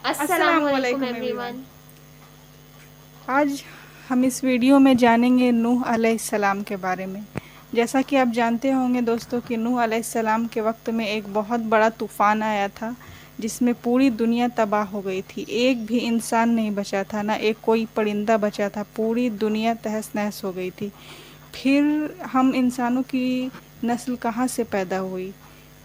السلام علیکم ایوریون۔ آج ہم اس ویڈیو میں جانیں گے نوح علیہ السلام کے بارے میں۔ جیسا کہ آپ جانتے ہوں گے دوستوں کہ نوح علیہ السلام کے وقت میں ایک بہت بڑا طوفان آیا تھا جس میں پوری دنیا تباہ ہو گئی تھی۔ ایک بھی انسان نہیں بچا تھا، نہ ایک کوئی پرندہ بچا تھا، پوری دنیا تہس نہس ہو گئی تھی۔ پھر ہم انسانوں کی نسل کہاں سے پیدا ہوئی؟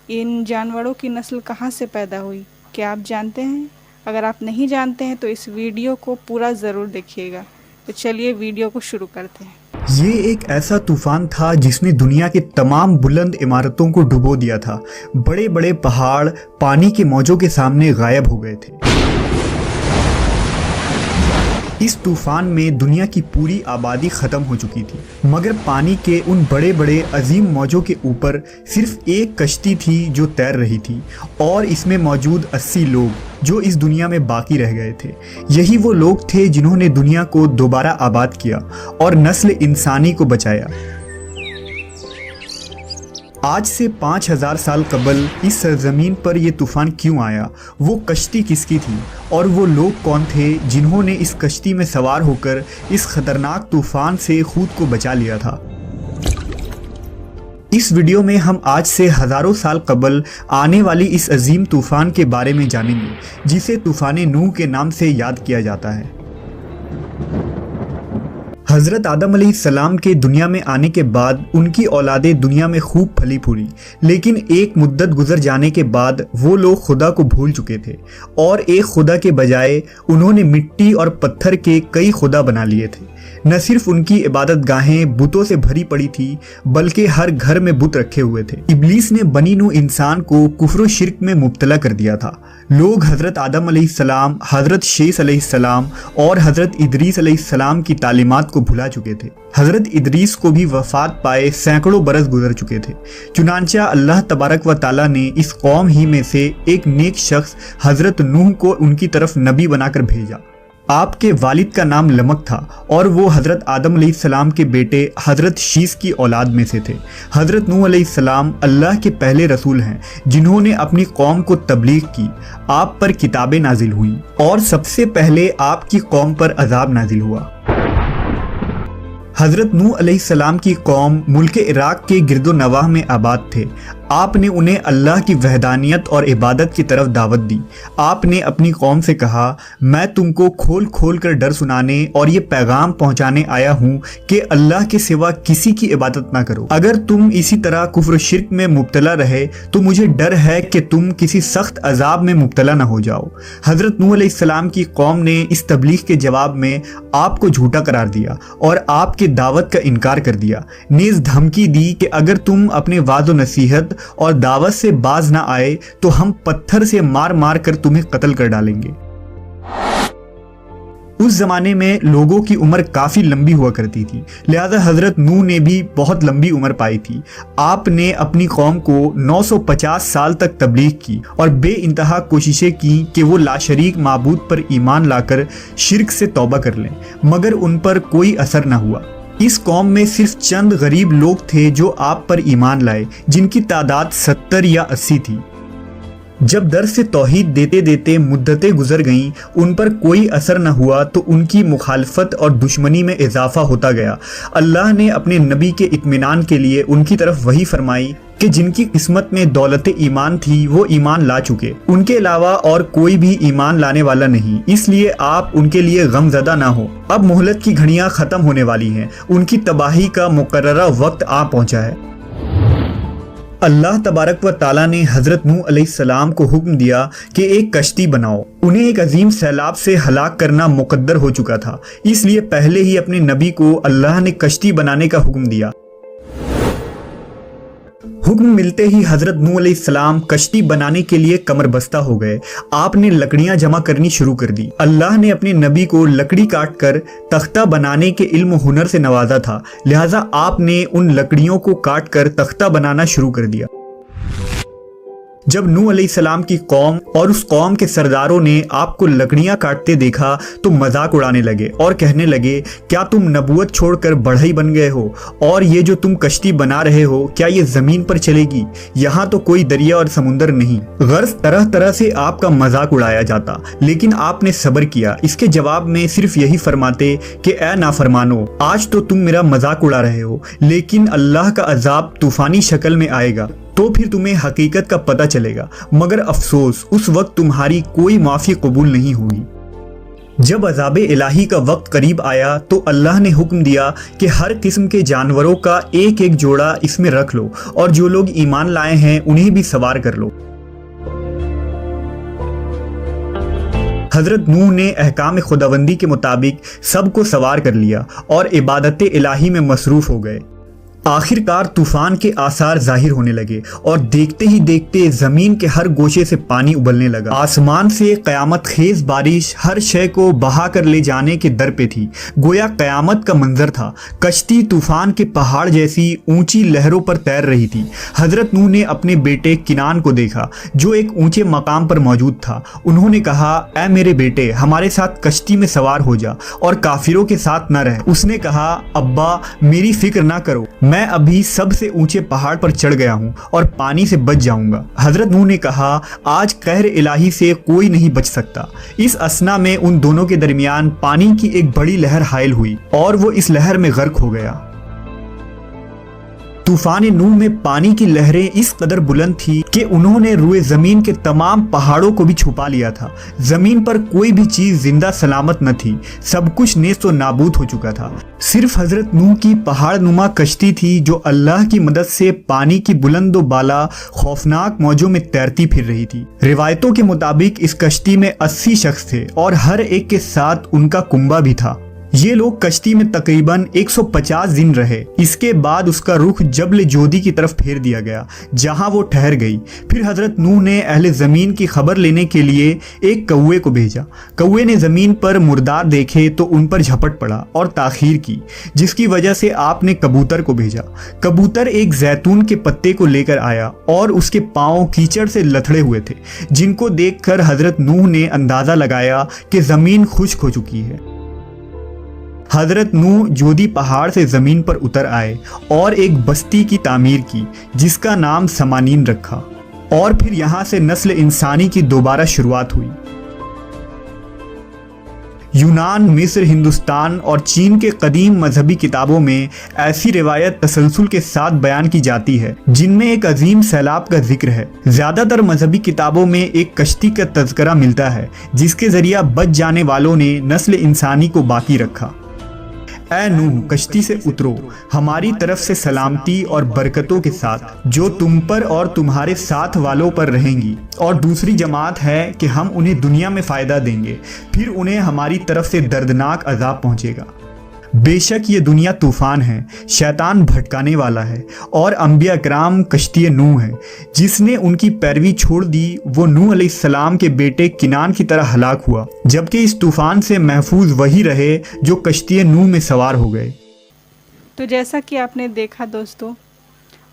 ان جانوروں کی نسل کہاں سے پیدا ہوئی؟ کیا آپ جانتے ہیں؟ اگر آپ نہیں جانتے ہیں تو اس ویڈیو کو پورا ضرور دیکھیے گا۔ تو چلیے ویڈیو کو شروع کرتے ہیں۔ یہ ایک ایسا طوفان تھا جس نے دنیا کے تمام بلند عمارتوں کو ڈبو دیا تھا۔ بڑے بڑے پہاڑ پانی کے موجوں کے سامنے غائب ہو گئے تھے۔ اس طوفان میں دنیا کی پوری آبادی ختم ہو چکی تھی، مگر پانی کے ان بڑے بڑے عظیم موجوں کے اوپر صرف ایک کشتی تھی جو تیر رہی تھی، اور اس میں موجود 80 لوگ جو اس دنیا میں باقی رہ گئے تھے۔ یہی وہ لوگ تھے جنہوں نے دنیا کو دوبارہ آباد کیا اور نسل انسانی کو بچایا۔ آج سے 5000 سال قبل اس سرزمین پر یہ طوفان کیوں آیا؟ وہ کشتی کس کی تھی؟ اور وہ لوگ کون تھے جنہوں نے اس کشتی میں سوار ہو کر اس خطرناک طوفان سے خود کو بچا لیا تھا؟ اس ویڈیو میں ہم آج سے ہزاروں سال قبل آنے والی اس عظیم طوفان کے بارے میں جانیں گے، جسے طوفان نوح کے نام سے یاد کیا جاتا ہے۔ حضرت آدم علیہ السلام کے دنیا میں آنے کے بعد ان کی اولادیں دنیا میں خوب پھلی پھولی، لیکن ایک مدت گزر جانے کے بعد وہ لوگ خدا کو بھول چکے تھے، اور ایک خدا کے بجائے انہوں نے مٹی اور پتھر کے کئی خدا بنا لیے تھے۔ نہ صرف ان کی عبادت گاہیں بتوں سے بھری پڑی تھی، بلکہ ہر گھر میں بت رکھے ہوئے تھے۔ ابلیس نے بنی نوح انسان کو کفر و شرک میں مبتلا کر دیا تھا۔ لوگ حضرت آدم علیہ السلام، حضرت شیث علیہ السلام اور حضرت ادریس علیہ السلام کی تعلیمات کو بھلا چکے تھے۔ حضرت ادریس کو بھی وفات پائے سینکڑوں برس گزر چکے تھے، چنانچہ اللہ تبارک و تعالیٰ نے اس قوم ہی میں سے ایک نیک شخص حضرت نوح کو ان کی طرف نبی بنا کر بھیجا۔ آپ کے والد کا نام لمک تھا، اور وہ حضرت آدم علیہ السلام کے بیٹے حضرت شیث کی اولاد میں سے تھے۔ حضرت نوح علیہ السلام اللہ کے پہلے رسول ہیں جنہوں نے اپنی قوم کو تبلیغ کی۔ آپ پر کتابیں نازل ہوئیں، اور سب سے پہلے آپ کی قوم پر عذاب نازل ہوا۔ حضرت نوح علیہ السلام کی قوم ملک عراق کے گرد و نواح میں آباد تھے۔ آپ نے انہیں اللہ کی وحدانیت اور عبادت کی طرف دعوت دی۔ آپ نے اپنی قوم سے کہا، میں تم کو کھول کھول کر ڈر سنانے اور یہ پیغام پہنچانے آیا ہوں کہ اللہ کے سوا کسی کی عبادت نہ کرو۔ اگر تم اسی طرح کفر و شرک میں مبتلا رہے تو مجھے ڈر ہے کہ تم کسی سخت عذاب میں مبتلا نہ ہو جاؤ۔ حضرت نوح علیہ السلام کی قوم نے اس تبلیغ کے جواب میں آپ کو جھوٹا قرار دیا اور آپ کے دعوت کا انکار کر دیا، نیز دھمکی دی کہ اگر تم اپنے وعظ و نصیحت اور دعوت سے باز نہ آئے تو ہم پتھر سے مار مار کر تمہیں قتل کر ڈالیں گے۔ اس زمانے میں لوگوں کی عمر کافی لمبی ہوا کرتی تھی، لہذا حضرت نوح نے بھی بہت لمبی عمر پائی تھی۔ آپ نے اپنی قوم کو 950 سال تک تبلیغ کی اور بے انتہا کوششیں کی کہ وہ لاشریک معبود پر ایمان لا کر شرک سے توبہ کر لیں، مگر ان پر کوئی اثر نہ ہوا۔ اس قوم میں صرف چند غریب لوگ تھے جو آپ پر ایمان لائے، جن کی تعداد 70 یا 80 تھی۔ جب درس توحید دیتے دیتے مدتیں گزر گئیں، ان پر کوئی اثر نہ ہوا تو ان کی مخالفت اور دشمنی میں اضافہ ہوتا گیا۔ اللہ نے اپنے نبی کے اطمینان کے لیے ان کی طرف وحی فرمائی کہ جن کی قسمت میں دولت ایمان تھی وہ ایمان لا چکے، ان کے علاوہ اور کوئی بھی ایمان لانے والا نہیں، اس لیے آپ ان کے لیے غم زدہ نہ ہو۔ اب مہلت کی گھڑیاں ختم ہونے والی ہیں، ان کی تباہی کا مقررہ وقت آ پہنچا ہے۔ اللہ تبارک و تعالیٰ نے حضرت نوح علیہ السلام کو حکم دیا کہ ایک کشتی بناؤ۔ انہیں ایک عظیم سیلاب سے ہلاک کرنا مقدر ہو چکا تھا، اس لیے پہلے ہی اپنے نبی کو اللہ نے کشتی بنانے کا حکم دیا۔ حکم ملتے ہی حضرت نوح علیہ السلام کشتی بنانے کے لیے کمر بستہ ہو گئے۔ آپ نے لکڑیاں جمع کرنی شروع کر دی۔ اللہ نے اپنے نبی کو لکڑی کاٹ کر تختہ بنانے کے علم و ہنر سے نوازا تھا، لہٰذا آپ نے ان لکڑیوں کو کاٹ کر تختہ بنانا شروع کر دیا۔ जब नूह अलैहिस्सलाम की कौम और उस कौम के सरदारों ने आपको लकड़ियां काटते देखा तो मजाक उड़ाने लगे और कहने लगे, क्या तुम नबूवत छोड़कर बढ़ई बन गए हो? और ये जो तुम कश्ती बना रहे हो, क्या ये जमीन पर चलेगी? यहाँ तो कोई दरिया और समुंदर नहीं। गर्ज तरह तरह से आपका मजाक उड़ाया जाता, लेकिन आपने सब्र किया। इसके जवाब में सिर्फ यही फरमाते कि ए नाफरमानो, आज तो तुम मेरा मजाक उड़ा रहे हो, लेकिन अल्लाह का अजाब तूफानी शक्ल में आएगा तो फिर तुम्हें हकीकत का पता चलेगा। मगर अफसोस, उस वक्त तुम्हारी कोई माफ़ी कबूल नहीं होगी। जब अज़ाब इलाही का वक्त करीब आया तो अल्लाह ने हुक्म दिया कि हर किस्म के जानवरों का एक एक जोड़ा इसमें रख लो और जो लोग ईमान लाए हैं उन्हें भी सवार कर लो। हजरत नूह ने अहकाम खुदाबंदी के मुताबिक सबको सवार कर लिया और इबादत इलाही में मसरूफ़ हो गए। आखिरकार तूफान के आसार जाहिर होने लगे और देखते ही देखते जमीन के हर गोशे से पानी उबलने लगा। आसमान से कयामत खेज बारिश हर शय को बहा कर ले जाने के दर पे थी। गोया कयामत का मंजर था। कश्ती तूफान के पहाड़ जैसी ऊंची लहरों पर तैर रही थी। हजरत नूह ने अपने बेटे किनान को देखा जो एक ऊंचे मकाम पर मौजूद था। उन्होंने कहा, ऐ मेरे बेटे, हमारे साथ कश्ती में सवार हो जा और काफिरों के साथ न रह। उसने कहा, अब्बा मेरी फिक्र ना करो, मैं अभी सबसे ऊंचे पहाड़ पर चढ़ गया हूं और पानी से बच जाऊंगा। हजरत नूह ने कहा, आज कहर इलाही से कोई नहीं बच सकता। इस असना में उन दोनों के दरमियान पानी की एक बड़ी लहर हायल हुई और वो इस लहर में गर्क हो गया। तूफान नूह में पानी की लहरें इस कदर बुलंद थी कि उन्होंने रुए जमीन के तमाम पहाड़ों को भी छुपा लिया था। जमीन पर कोई भी चीज जिंदा सलामत न थी, सब कुछ नेस्त नाबूद हो चुका था। सिर्फ हजरत नूह की पहाड़ नुमा कश्ती थी जो अल्लाह की मदद से पानी की बुलंद व बाला खौफनाक मौजों में तैरती फिर रही थी। रिवायतों के मुताबिक इस कश्ती में 80 शख्स थे और हर एक के साथ उनका कुंबा भी था। ये लोग कश्ती में तकरीबन 150 दिन रहे। इसके बाद उसका रुख जबल जोदी की तरफ फेर दिया गया जहां वो ठहर गई। फिर हजरत नूह ने अहले ज़मीन की खबर लेने के लिए एक कौवे को भेजा। कौवे ने ज़मीन पर मुर्दार देखे तो उन पर झपट पड़ा और ताखीर की, जिसकी वजह से आपने कबूतर को भेजा। कबूतर एक जैतून के पत्ते को लेकर आया और उसके पाँव कीचड़ से लथड़े हुए थे, जिनको देखकर हजरत नूह ने अंदाज़ा लगाया कि ज़मीन खुश्क हो चुकी है। हजरत नूह जोदी पहाड़ से ज़मीन पर उतर आए और एक बस्ती की तामीर की जिसका नाम समानीन रखा, और फिर यहाँ से नस्ल इंसानी की दोबारा शुरुआत हुई। यूनान, मिस्र, हिंदुस्तान और चीन के कदीम मजहबी किताबों में ऐसी रिवायत तसलसल के साथ बयान की जाती है जिनमें एक अजीम सैलाब का जिक्र है। ज़्यादातर मजहबी किताबों में एक कश्ती का तज़किरा मिलता है जिसके ज़रिए बच जाने वालों ने नस्ल इंसानी को बाकी रखा। ऐ नूह, कश्ती से उतरो हमारी तरफ से सलामती और बरकतों के साथ जो तुम पर और तुम्हारे साथ वालों पर रहेंगी, और दूसरी जमात है कि हम उन्हें दुनिया में फ़ायदा देंगे, फिर उन्हें हमारी तरफ से दर्दनाक अजाब पहुंचेगा। बेशक ये दुनिया तूफ़ान है, शैतान भटकाने वाला है, और अंबिया कराम कश्ती नूह है। जिसने उनकी पैरवी छोड़ दी वो नूह अलैहिस्सलाम के बेटे किनान की तरह हलाक हुआ, जबकि इस तूफ़ान से महफूज वही रहे जो कश्ती नूह में सवार हो गए। तो जैसा कि आपने देखा दोस्तों,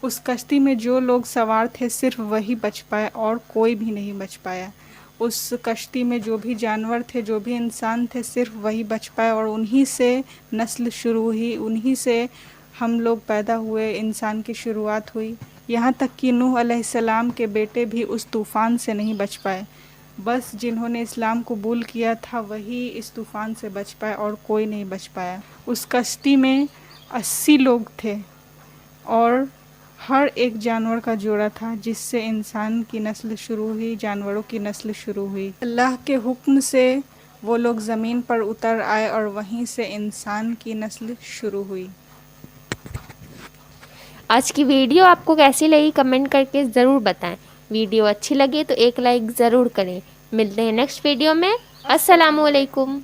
उस कश्ती में जो लोग सवार थे सिर्फ वही बच पाए और कोई भी नहीं बच पाया। उस कश्ती में जो भी जानवर थे, जो भी इंसान थे, सिर्फ वही बच पाए और उन्हीं से नस्ल शुरू हुई, उन्हीं से हम लोग पैदा हुए, इंसान की शुरुआत हुई। यहाँ तक कि नूह अलैहिस्सलाम के बेटे भी उस तूफ़ान से नहीं बच पाए। बस जिन्होंने इस्लाम कबूल किया था वही इस तूफ़ान से बच पाए और कोई नहीं बच पाया। उस कश्ती में 80 लोग थे और हर एक जानवर का जोड़ा था, जिससे इंसान की नस्ल शुरू हुई, जानवरों की नस्ल शुरू हुई। अल्लाह के हुक्म से वो लोग ज़मीन पर उतर आए और वहीं से इंसान की नस्ल शुरू हुई। आज की वीडियो आपको कैसी लगी कमेंट करके ज़रूर बताएं। वीडियो अच्छी लगे तो एक लाइक ज़रूर करें। मिलते हैं नेक्स्ट वीडियो में। अस्सलामुअलैकुम।